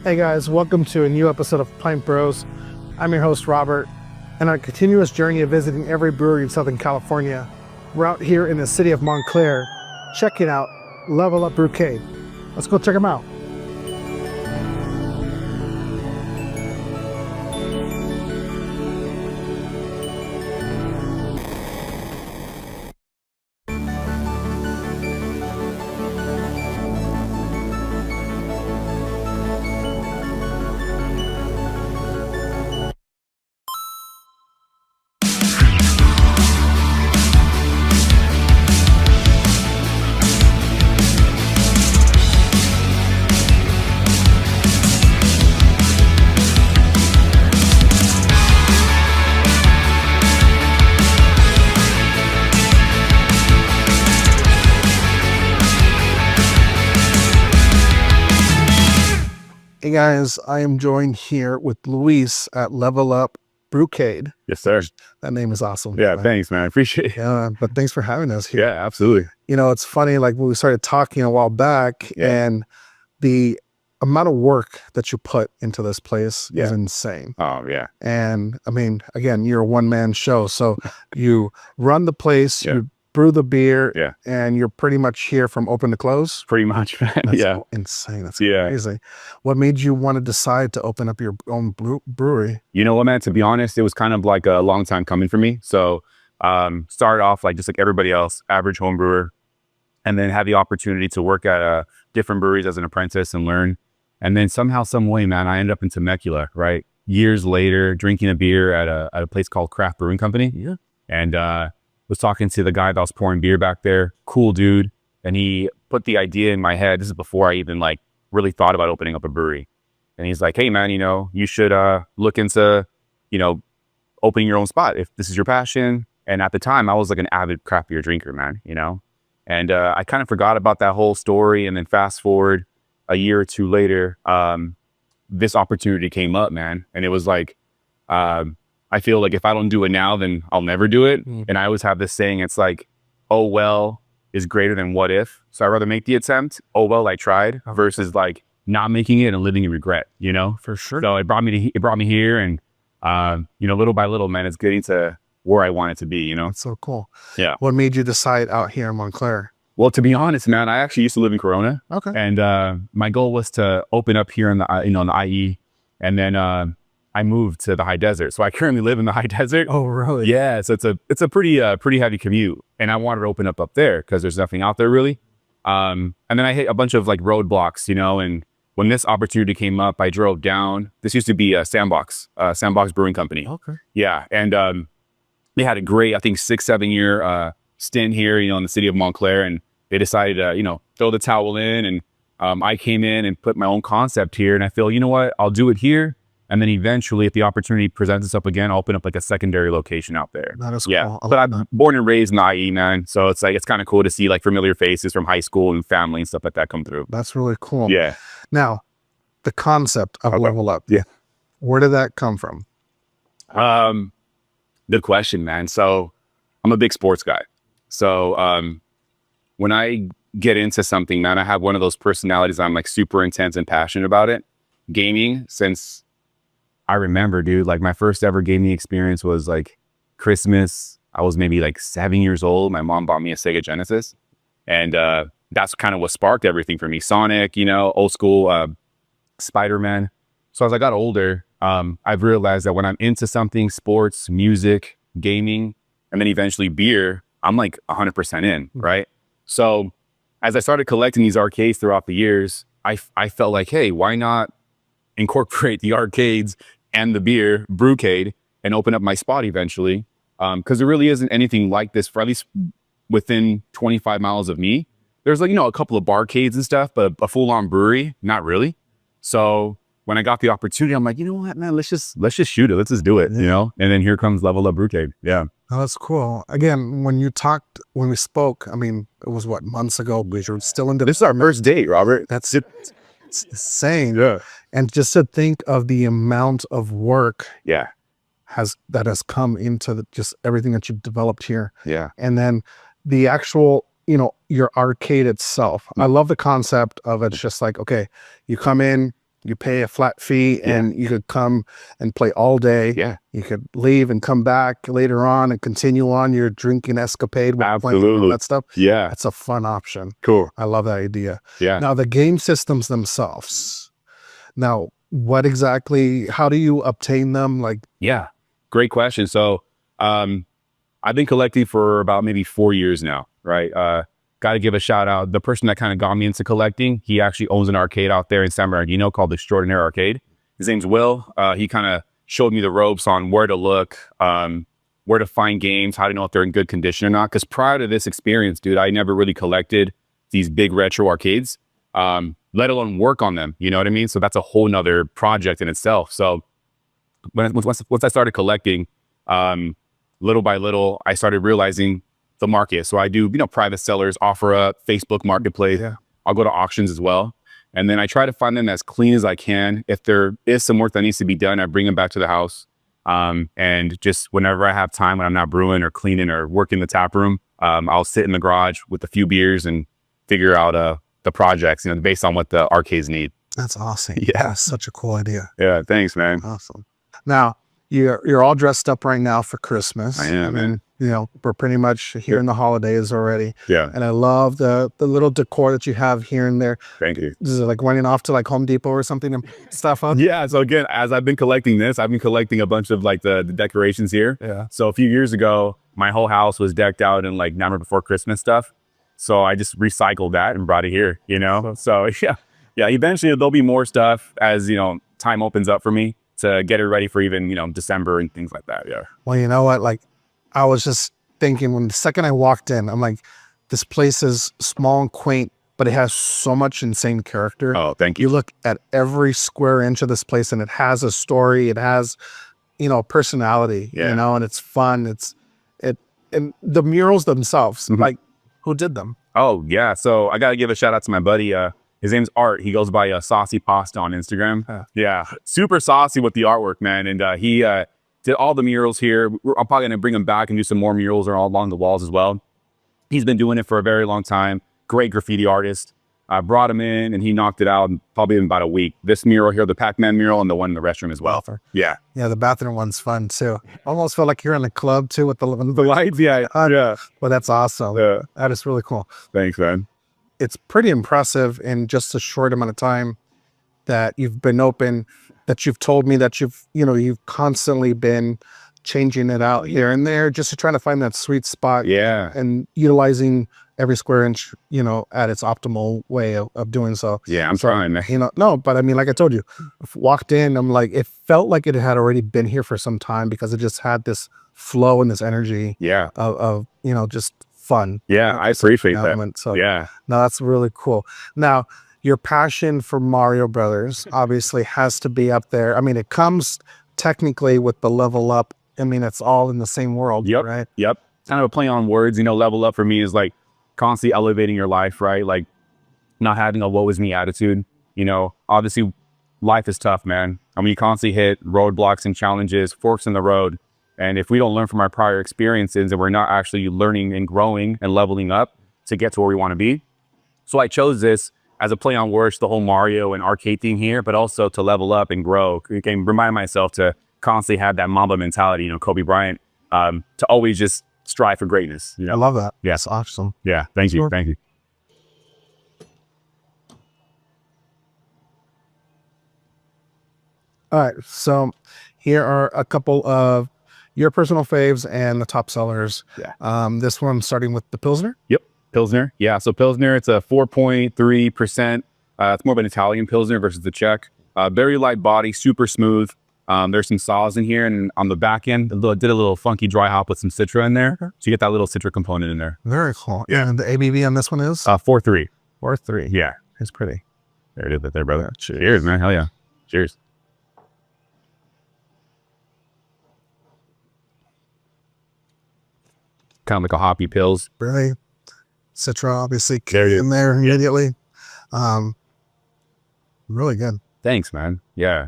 Hey guys, welcome to a new episode of Pint Bros. I'm your host, Robert, and on a continuous journey of visiting every brewery in Southern California, we're out here in the city of Montclair, checking out Level Up Brewcade. Let's go check them out. Hey guys, I am joined here with Luis at Level Up Brewcade. Yes, sir. That name is awesome. Yeah, man. thanks, man. I appreciate it. Yeah, but thanks for having us here. Yeah, absolutely. You know, it's funny, like when we started talking a while back, and the amount of work that you put into this place is insane. Oh, yeah. And I mean, again, you're a one-man show, so you run the place, you brew the beer, and you're pretty much here from open to close. Pretty much, man. That's insane. That's crazy. What made you want to decide to open up your own brewery? You know what, man? To be honest, it was kind of like a long time coming for me. So started off like just like everybody else, average home brewer, and then had the opportunity to work at different breweries as an apprentice and learn. And then somehow, some way, man, I ended up in Temecula, right? Years later, drinking a beer at a place called Craft Brewing Company. Yeah. And was talking to the guy that was pouring beer back there. Cool dude. And he put the idea in my head. This is before I even like really thought about opening up a brewery. And he's like, hey man, you know, you should look into, you know, opening your own spot if this is your passion. And at the time I was like an avid craft beer drinker, man, you know? And I kind of forgot about that whole story. And then fast forward a year or two later, this opportunity came up, man. And it was like, I feel like if I don't do it now, then I'll never do it. And I always have this saying, it's like, oh, well is greater than what if. So I'd rather make the attempt. Oh, well, I tried versus like not making it and living in regret, you know? For sure. So it brought me here. And, you know, little by little, man, it's getting to where I want it to be, you know? That's so cool. Yeah. What made you decide out here in Montclair? Well, to be honest, man, I actually used to live in Corona. Okay. And my goal was to open up here in the, you know, in the IE. And then, I moved to the high desert. So I currently live in the high desert. Oh, really? Yeah. So it's a pretty heavy commute. And I wanted to open up there because there's nothing out there really. And then I hit a bunch of like roadblocks, you know, and when this opportunity came up, I drove down. This used to be a Sandbox Brewing Company. Okay. Yeah. And they had a great, I think 6-7 year stint here, you know, in the city of Montclair. And they decided to, you know, throw the towel in. And I came in and put my own concept here. And I feel, you know what, I'll do it here. And then eventually, if the opportunity presents itself again, I'll open up like a secondary location out there. That is cool. Yeah. But I'm born and raised in the IE, man. So it's like, it's kind of cool to see like familiar faces from high school and family and stuff like that come through. That's really cool. Yeah. Now, the concept of Level Up. Yeah. Where did that come from? Good question, man. So I'm a big sports guy. So when I get into something, man, I have one of those personalities. I'm like super intense and passionate about it. Gaming, since I remember, dude, like my first ever gaming experience was like Christmas. I was maybe like 7 years old. My mom bought me a Sega Genesis. And that's kind of what sparked everything for me. Sonic, you know, old school Spider-Man. So as I got older, I've realized that when I'm into something, sports, music, gaming, and then eventually beer, I'm like 100% in, right? So as I started collecting these arcades throughout the years, I felt like, hey, why not incorporate the arcades and the beer brewcade and open up my spot eventually, because there really isn't anything like this, for at least within 25 miles of me. There's like, you know, a couple of barcades and stuff, but a full-on brewery, not really. So when I got the opportunity, I'm like, you know what, man, let's just shoot it, let's just do it, you know. And then here comes Level Up Brewcade. Yeah. Oh, that's cool. Again, when we spoke, I mean, it was what, months ago? We were still into this is our first date, Robert. That's it. It's insane. Yeah. And just to think of the amount of work that has come into just everything that you've developed here. Yeah. And then the actual, you know, your arcade itself. I love the concept of it's just like, okay, you come in, You pay a flat fee Yeah. and you could come and play all day. Yeah. You could leave and come back later on and continue on your drinking escapade with playing and all Absolutely. that stuff. Yeah. That's a fun option. Cool. I love that idea. Yeah. Now, the game systems themselves. Now, what exactly, how do you obtain them? Like, Yeah. Great question. So, I've been collecting for about maybe 4 years now, right? Got to give a shout out. The person that kind of got me into collecting, he actually owns an arcade out there in San Bernardino called the Extraordinary Arcade. His name's Will. He kind of showed me the ropes on where to look, where to find games, how to know if they're in good condition or not. Because prior to this experience, dude, I never really collected these big retro arcades, let alone work on them. You know what I mean? So that's a whole nother project in itself. So once I started collecting, little by little, I started realizing the market. So I do, private sellers, offer up, Facebook Marketplace. Yeah. I'll go to auctions as well. And then I try to find them as clean as I can. If there is some work that needs to be done, I bring them back to the house. And just whenever I have time, when I'm not brewing or cleaning or working the tap room, I'll sit in the garage with a few beers and figure out the projects, based on what the arcades need. that's awesome. Yeah. Such a cool idea. Yeah, thanks, man. Awesome. Now, you're all dressed up right now for Christmas. I am, man. We're pretty much here in the holidays already. Yeah, And I love the little decor that you have here and there. thank you. Is it like running off to like Home Depot or something and stuff up? Yeah, so again, as I've been collecting this, I've been collecting a bunch of like the decorations here. Yeah. So a few years ago, my whole house was decked out in like Nightmare Before Christmas stuff. So I just recycled that and brought it here, So yeah, eventually there'll be more stuff as, time opens up for me to get it ready for even, December and things like that. Yeah. Well, you know what? Like, I was just thinking when the second I walked in, I'm like, this place is small and quaint, but it has so much insane character. Oh, thank You you. look at every square inch of this place and it has a story. It has, personality, Yeah. and it's fun. And the murals themselves, Mhm. like, who did them? Oh, yeah. So I got to give a shout out to my buddy. His name's Art. He goes by Saucy Pasta on Instagram. Huh. Yeah. Super saucy with the artwork, man. And he did all the murals here. I'm probably going to bring him back and do some more murals all along the walls as well. He's been doing it for a very long time. Great graffiti artist. I brought him in and he knocked it out in probably in about a week. This mural here, the Pac-Man mural, and the one in the restroom as well. Yeah. Yeah, the bathroom one's fun too. Almost felt like you're in a club too with the lights. Yeah. Yeah. Well, that's awesome. Yeah. That is really cool. Thanks, man. It's pretty impressive in just a short amount of time that you've been open, that you've told me that you've constantly been changing it out here and there just to try to find that sweet spot. Yeah. And utilizing every square inch, at its optimal way of doing so. Yeah. I'm trying, man. No, but I mean, like I told you, walked in, I'm like, it felt like it had already been here for some time because it just had this flow and this energy Yeah. of just fun. Yeah. I appreciate that. element. So Yeah. no, that's really cool. Now, your passion for Mario Brothers obviously has to be up there. I mean, it comes technically with the Level Up. I mean, it's all in the same world, Yep. right? Yep. Kind of a play on words, level up for me is like constantly elevating your life, right? Like not having a woe is me attitude. Obviously life is tough, man. I mean, you constantly hit roadblocks and challenges, forks in the road. And if we don't learn from our prior experiences and we're not actually learning and growing and leveling up to get to where we want to be. So I chose this as a play on words, the whole Mario and arcade theme here, but also to level up and grow. I can remind myself to constantly have that Mamba mentality, Kobe Bryant, to always just strive for greatness. I love that. Yeah. That's awesome. Yeah. Thank you. Sure. Thank you. All right. So here are a couple of your personal faves and the top sellers. Yeah. This one starting with the Pilsner. Yep. Pilsner. Yeah. So Pilsner, it's a 4.3%. It's more of an Italian Pilsner versus the Czech. Very light body, super smooth. There's some saws in here, and on the back end, did a little funky dry hop with some Citra in there. Okay. So you get that little Citra component in there. Very cool. Yeah. And the ABV on this one is 4.3. 4.3. Yeah. It's pretty. There it is, there, brother. Cheers, man. Hell yeah. Cheers. Kind of like a hoppy pills. Really, Citra obviously There it is. in there immediately. Really good. Thanks, man. Yeah.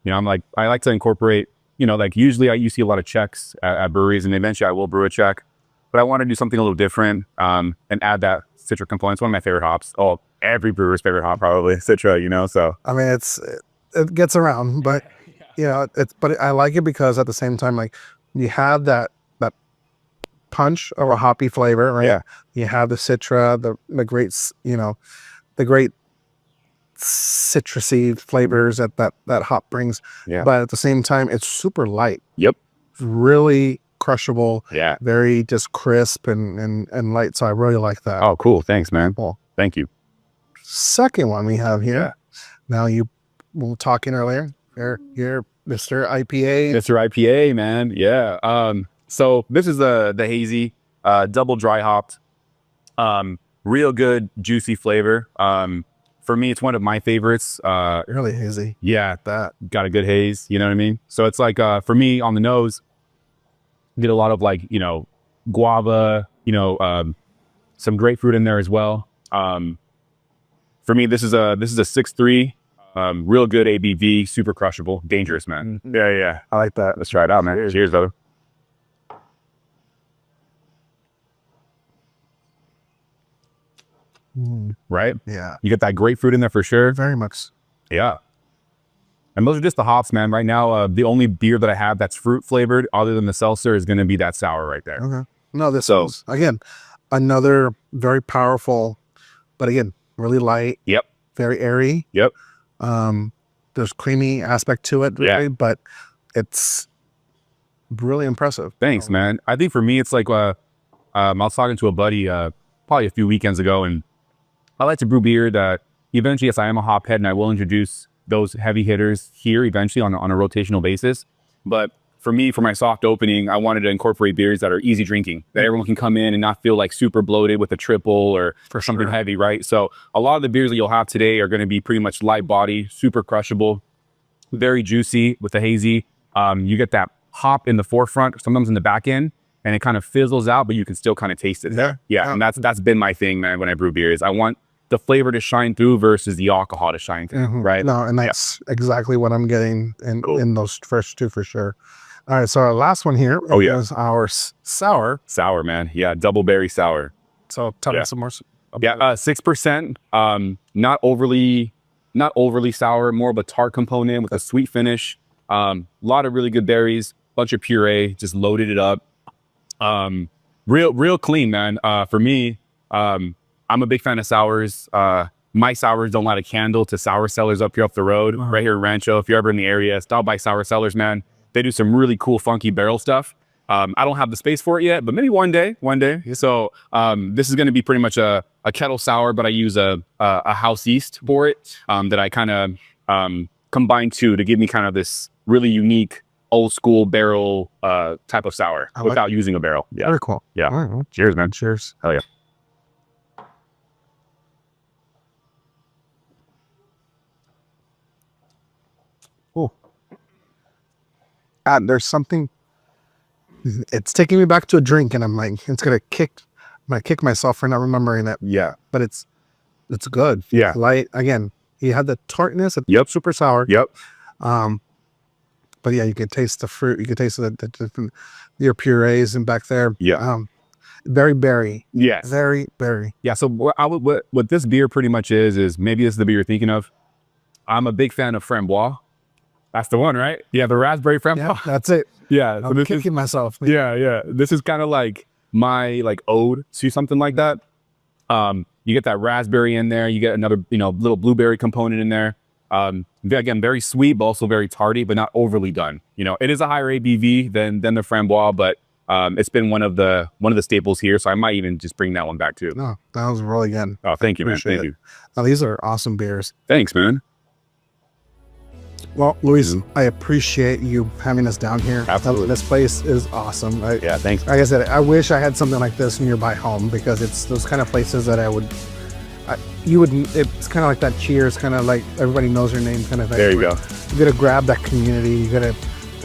I like to incorporate, like usually you see a lot of Czechs at breweries, and eventually I will brew a Czech, but I want to do something a little different and add that citric component. It's one of my favorite hops. Oh, every brewer's favorite hop, probably Citra, you know, so. I mean, it gets around, but you know, but I like it because at the same time, like you have that punch of a hoppy flavor, right? Yeah. You have the Citra, the great, you know, the great citrusy flavors that hop brings. Yeah. But at the same time, it's super light. Yep. It's really crushable. Yeah. Very just crisp and light. So I really like that. Oh, cool. Thanks, man. Cool. Thank you. Second one we have here. Yeah. Now we were talking earlier. You're Mr. IPA. Mr. IPA, man. Yeah. So this is the hazy, double dry hopped, real good juicy flavor. For me, it's one of my favorites. Really hazy. Yeah, that got a good haze. You know what I mean? So it's like for me on the nose, get a lot of like, you know, guava, you know, some grapefruit in there as well. For me, this is a 6.3, real good ABV, super crushable, dangerous, man. Mm-hmm. Yeah. I like that. Let's try it out, man. Cheers, brother. Right? Yeah. You get that grapefruit in there for sure. Very much. Yeah. And those are just the hops, man. Right now, the only beer that I have that's fruit flavored other than the seltzer is going to be that sour right there. Okay. No, this is, again, another very powerful, but again, really light. Yep. Very airy. Yep. There's creamy aspect to it, really, Yeah. but it's really impressive. Thanks, man. I think for me, it's like, I was talking to a buddy probably a few weekends ago, and I like to brew beer that eventually, yes, I am a hop head, and I will introduce those heavy hitters here eventually on a rotational basis. But for me, for my soft opening, I wanted to incorporate beers that are easy drinking, that everyone can come in and not feel like super bloated with a triple or something heavy, right? So a lot of the beers that you'll have today are going to be pretty much light body, super crushable, very juicy with the hazy. You get that hop in the forefront, sometimes in the back end, and it kind of fizzles out, but you can still kind of taste it. Yeah. And that's been my thing, man, when I brew beers. I want the flavor to shine through versus the alcohol to shine through, right? No, and that's exactly what I'm getting in those first two for sure. All right, so our last one here is our sour. Sour, man. Yeah, double berry sour. So tell me some more. 6%. Not overly sour, more of a tart component with a sweet finish. A lot of really good berries, bunch of puree, just loaded it up. Real clean, man. For me, I'm a big fan of sours. My sours don't light a candle to sour sellers up here up the road, right here in Rancho. If you're ever in the area, stop by Sour Sellers, man. They do some really cool, funky barrel stuff. I don't have the space for it yet, but maybe one day. So this is going to be pretty much a kettle sour, but I use a house yeast for it that I kind of combine to give me kind of this really unique old school barrel type of sour without using a barrel. Yeah. Very cool. Yeah. All right, well, Cheers, man. cheers. Hell yeah. Oh. There's something, it's taking me back to a drink, and I'm like, I'm gonna kick myself for not remembering that. Yeah. But it's good. Yeah. Light. Again, you had the tartness. Yep. Super sour. Yep. But yeah, you can taste the fruit. You can taste your purees and back there. Yeah. Very berry. Yes. Very berry. Yeah. So what this beer pretty much is maybe this is the beer you're thinking of. I'm a big fan of framboise. That's the one, right? Yeah, the raspberry framboise. Yeah, that's it. Yeah. I'm kicking myself. Yeah. This is kind of like my ode to something like that. You get that raspberry in there. You get another, little blueberry component in there. Again, very sweet, but also very tarty, but not overly done. It is a higher ABV than the framboise, but it's been one of the staples here. So I might even just bring that one back too. No, that was really good. Oh, thank you, man. Appreciate Thank it. you. Now, these are awesome beers. Thanks, man. Well, Luis, I appreciate you having us down here. Absolutely. This place is awesome. Yeah, thanks. Like I said, I wish I had something like this nearby home, because it's those kind of places that it's kind of like that Cheers, kind of like everybody knows your name kind of thing. There you go. You got to grab that community. You got to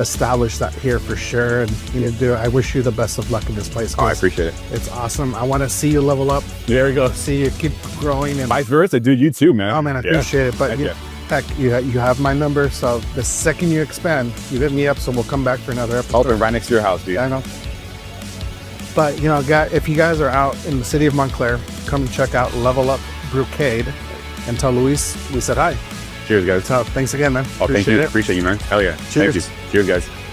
establish that here for sure. And I wish you the best of luck in this place. Oh, I appreciate it. It's awesome. I want to see you level up. There you go. See you keep growing. And vice versa, dude. You too, man. oh man, I appreciate it. But heck, you have my number. So the second you expand, you hit me up. So we'll come back for another episode. Open right next to your house, dude. I know. But if you guys are out in the city of Montclair, come check out Level Up Brewcade. And tell Luis we said hi. Cheers, guys. So thanks again, man. Oh, thank you. Appreciate you, man. Hell yeah. Cheers. Thank you. Cheers, guys.